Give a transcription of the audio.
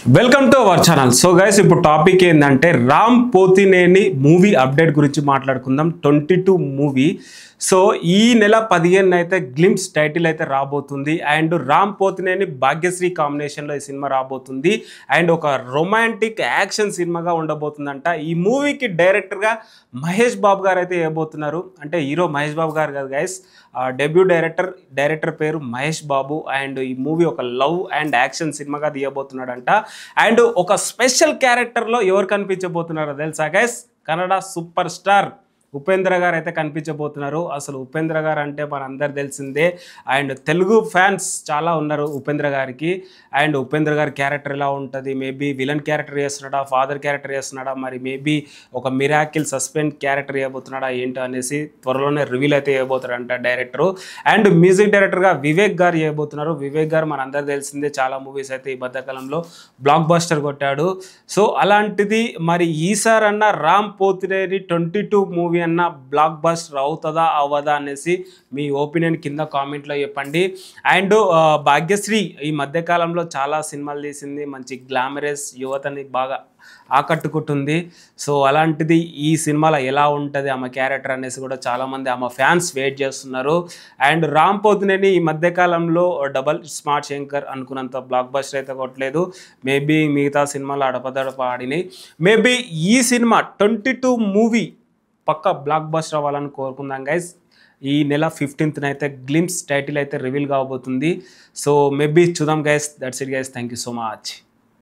Welcome to our channel. So guys, ఇప్పుడు topic ఏంటంటే Ram Pothineni movie update గురించి మాట్లాడుకుందాం. 22 మూవీ. సో ఈ నెల 15 అయితే గ్లిమ్స్ టైటిల్ అయితే రాబోతుంది. అండ్ రామ్ పోతినేని భాగ్యశ్రీ కాంబినేషన్లో ఈ సినిమా రాబోతుంది. అండ్ ఒక రొమాంటిక్ యాక్షన్ సినిమాగా ఉండబోతుందంట. ఈ మూవీకి డైరెక్టర్గా మహేష్ బాబు గారు అయితే వేయబోతున్నారు. అంటే హీరో మహేష్ బాబు గారు కాదు గైస్, డెబ్యూ డైరెక్టర్ పేరు మహేష్ బాబు. అండ్ ఈ మూవీ ఒక లవ్ అండ్ యాక్షన్ సినిమాగా తీయబోతున్నాడంట. అండ్ ఒక స్పెషల్ క్యారెక్టర్లో ఎవరు కనిపించబోతున్నారో తెలుసా guys? Kannada super star Upendra గారు అయితే కనిపించబోతున్నారు. అసలు ఉపేంద్ర గారు అంటే మనందరు తెలిసిందే. అండ్ తెలుగు ఫ్యాన్స్ చాలా ఉన్నారు ఉపేంద్ర గారికి. అండ్ ఉపేంద్ర గారి క్యారెక్టర్ ఎలా ఉంటుంది, మేబీ విలన్ క్యారెక్టర్ చేస్తున్నాడా, ఫాదర్ క్యారెక్టర్ చేస్తున్నాడా, మరి మేబీ ఒక మిరాకిల్ సస్పెండ్ క్యారెక్టర్ చేయబోతున్నాడా ఏంటో అనేసి త్వరలోనే రివీల్ అయితే చేయబోతాడంట డైరెక్టరు. అండ్ మ్యూజిక్ డైరెక్టర్గా వివేక్ గారు చేయబోతున్నారు. వివేక్ గారు మనందరు తెలిసిందే, చాలా మూవీస్ అయితే ఈ మధ్యకాలంలో బ్లాక్ బస్టర్ కొట్టాడు. సో అలాంటిది మరి ఈసారన్నా రామ్ పోతినేని 22 మూవీ అన్న బ్లాక్ బస్టర్ అవుతుందా అవ్వదా అనేసి మీ ఒపీనియన్ కింద కామెంట్లో చెప్పండి. అండ్ భాగ్యశ్రీ ఈ మధ్యకాలంలో చాలా సినిమాలు తీసింది, మంచి గ్లామరస్ యువతని బాగా ఆకట్టుకుంటుంది. సో అలాంటిది ఈ సినిమాలో ఎలా ఉంటుంది ఆమె క్యారెక్టర్ అనేసి కూడా చాలామంది ఆమె ఫ్యాన్స్ వెయిట్ చేస్తున్నారు. అండ్ రామ్ పోతినేని ఈ మధ్యకాలంలో డబల్ స్మార్ట్ శంకర్ అనుకున్నంత బ్లాక్ బస్టర్ అయితే కొట్టలేదు. మేబీ మిగతా సినిమాలు అడపదడప ఆడినాయి. మేబీ ఈ సినిమా 22 మూవీ పక్కా బ్లాక్ బస్టర్ అవ్వాలని కోరుకుందాం గైస్. ఈ నెల 15th అయితే గ్లిమ్స్ టైటిల్ అయితే రివీల్ కాబోతుంది. సో మేబీ చూద్దాం guys. That's it guys. Thank you so much.